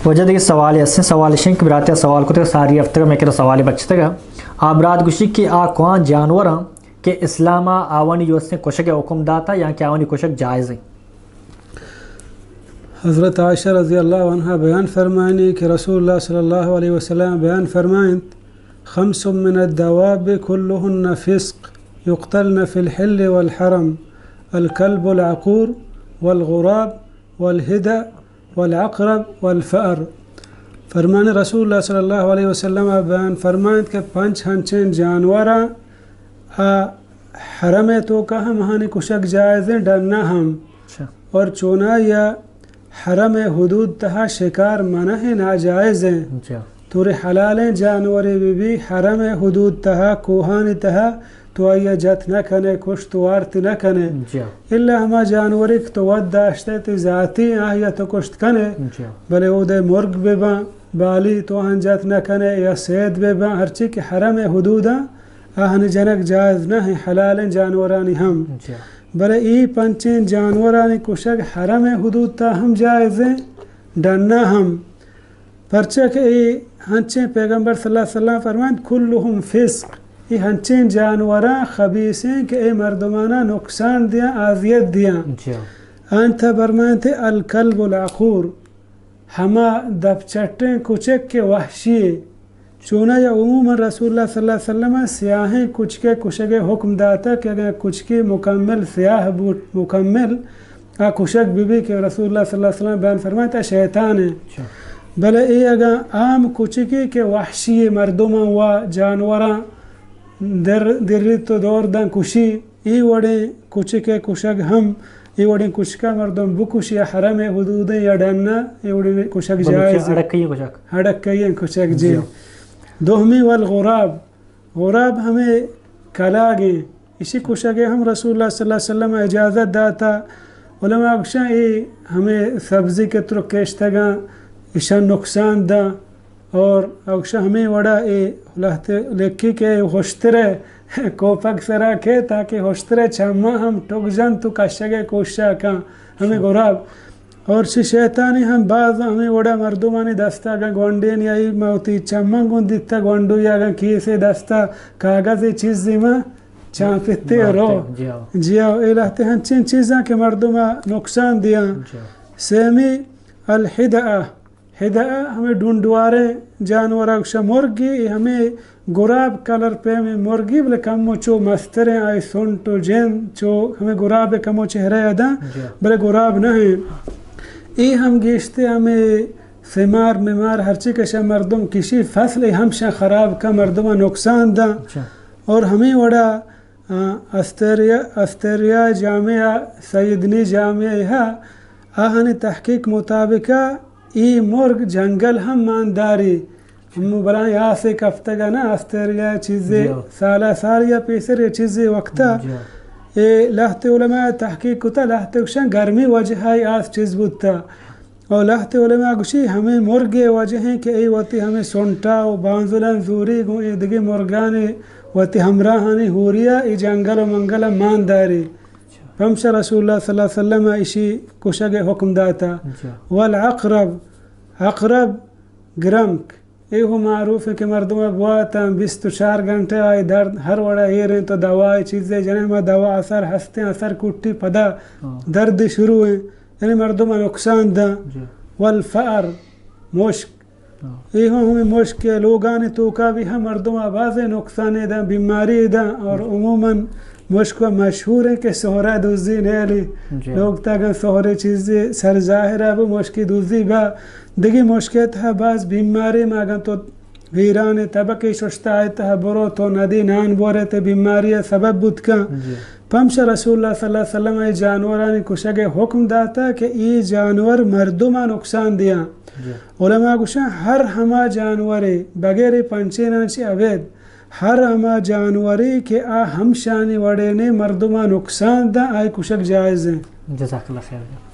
وجہ دیکھیے سوال ایسے سوال شنک براتے سوال کو ساری ہفتہ میں کہ سوال بچتے گا آبراد گشی کہ آ کوان جانور کہ اسلام آوانی جو سے کشک حکم داتا یا کہ آوانی کشک جائز ہے. حضرت عائشہ رضی اللہ عنہ بیان فرمائنی کہ رسول اللہ صلی اللہ علیہ وسلم بیان فرمائن خمس من الدواب كلهن فسق يقتلن في الحل والحرم الكلب العقور والغراب والهدى والعقرب والفأر. فرمان رسول اللہ صلی اللہ علیہ وسلم بیان فرمائن کہ 5 ہنچین جانورا حرم تو کا ہم ہانی کشک جائز ڈرنا ہم اور چونا یا حرم حدود تہا شکار منع ناجائز ہیں توری حلال جانور بھی حرم حدود تہا کوہانی تہا تو آیا جت نہ کنے کشت وارت نہ کنے اللہ ہما جانوری تو ود داشتے تی ذاتی آیا تو کشت کنے بلے او دے مرگ بے با بالی تو آہن جت نہ کنے یا سید بے با ہرچی کہ حرم حدودا آہن جنک جائز نہ ہیں حلال جانورانی ہم بلے ای 5 جانورانی کشک حرم حدود تا ہم جائز ہیں ڈننا ہم پرچہ کہ ای ہنچیں پیغمبر صلی اللہ علیہ وسلم فرمائیں کلہم فسق ای ہنچیں جانوران خبیث ہیں کہ ای مردمانہ نقصان دیا آذیت دیا انتا فرمائیں تھے الکلب العقور ہما دب چٹیں کچک کے وحشی چونا یا عموما رسول اللہ صلی اللہ علیہ وسلم سیاہیں کچھ کے کشک حکم داتا کہ اگر کچھ کی مکمل سیاہ بوٹ مکمل کشک بھی کہ رسول اللہ صلی اللہ علیہ وسلم بیان فرمائتا شیطان ہے بلے ای اگر عام کچکی کے وحشی مردمان و جانوران در تو دور دن کشی ای وڑیں کچکے کشک ہم ای وڑیں کچکا مردم بکشی حرم حدودیں یا ڈننا ای وڑیں کشک جائز ہڑکییں کشک جی. دوہمی والغراب غراب ہمیں کلاگیں اسی کشکے ہم رسول اللہ صلی اللہ علیہ وسلم اجازت داتا علماء اکشاں ای ہمیں سبزی کے ترک کشتگاں اشان نقصان دا اور اکشاں ہمیں وڑا ای لکھی کے ہوشترے کوپک سرا کے تاکہ ہوشترے چمہ ہم ٹک جن تو کشگے کوشا کاں ہمیں غراب اور شیطانی ہم بعض ہمیں وڑا مردمانی دستا گا گونڈین یا ای موتی چمن گون دیتا گونڈو یا گا کیسے دستا کاغذی چیزی میں چانپتے رو جیاو الہتے ہنچین چیزاں کہ مردمہ نقصان دیا. سیمی الحدعہ ہدعہ ہمیں ڈونڈوارے جانور اکشا مرگی ہمیں گراب کلر پہ ہمیں مرگی بلے کمو چو مستریں آئی سنٹو جن چو ہمیں گراب کمو چہرے ادا بلے گراب نہ ہیں ای ہم گیشتے ہمیں ثمار ممار ہرچی کشا مردم کسی فصل ہمشا خراب کا مردمہ نقصان دا اور ہمیں وڑا استریا جامعہ سیدنی جامعہ آہنی تحقیق مطابقہ ای مرگ جنگل ہم مانداری ہم بلائیں آسے کفتگا نا استریا چیزیں سالہ سالیا پیسر یہ چیزیں وقتا لہت علماء تحقیق کتا لہت کشن گرمی وجہ ہے آس چیز بودتا اور لہت علماء کشی ہمیں مرگے وجہ ہیں کہ ای وقتی ہمیں سنٹا و بانزلن زوری گو ای دگی مرگانے وقتی ہمراہانی ہوریا ای جنگل و منگل مانداری ہمشہ رسول اللہ صلی اللہ علیہ وسلم اسی کشک حکم داتا. والعقرب عقرب گرمک ای ہو معروف ہے کہ مردمہ بواتا 24 گھنٹے آئی درد ہر وڑا یہ رہیں تو دوائی چیزیں جنہیں میں دوا اثر ہستے اثر کٹی پدا درد شروع ہیں یعنی مردمہ نقصان دا. والفأر مشک ای ہو ہمیں مشک کے لوگانی توکا بھی ہم مردمہ بازے نقصان دا بیماری دا اور عموماً مشک مشہور ہے کہ سہرہ دوزی نیلی لوگ تاکہ سہرے چیزیں سر ظاہر ہے وہ مشکی دوزی با دگی مشکت ہے بعض بیماری ماگن تو ویران طبقی ششتا آئیتا ہے برو تو ندی نان بورے تے بیماری سبب بود کا پمشہ رسول اللہ صلی اللہ علیہ وسلم ای جانورانی کشک حکم داتا کہ ای جانور مردمہ نقصان دیا. علماء کشن ہر ہما جانوری بغیر پنچینانچی عوید ہر ہما جانوری کہ ہم شانی وڑے نے مردمہ نقصان دا آئی کشک جائز ہیں. جزاک اللہ خیر.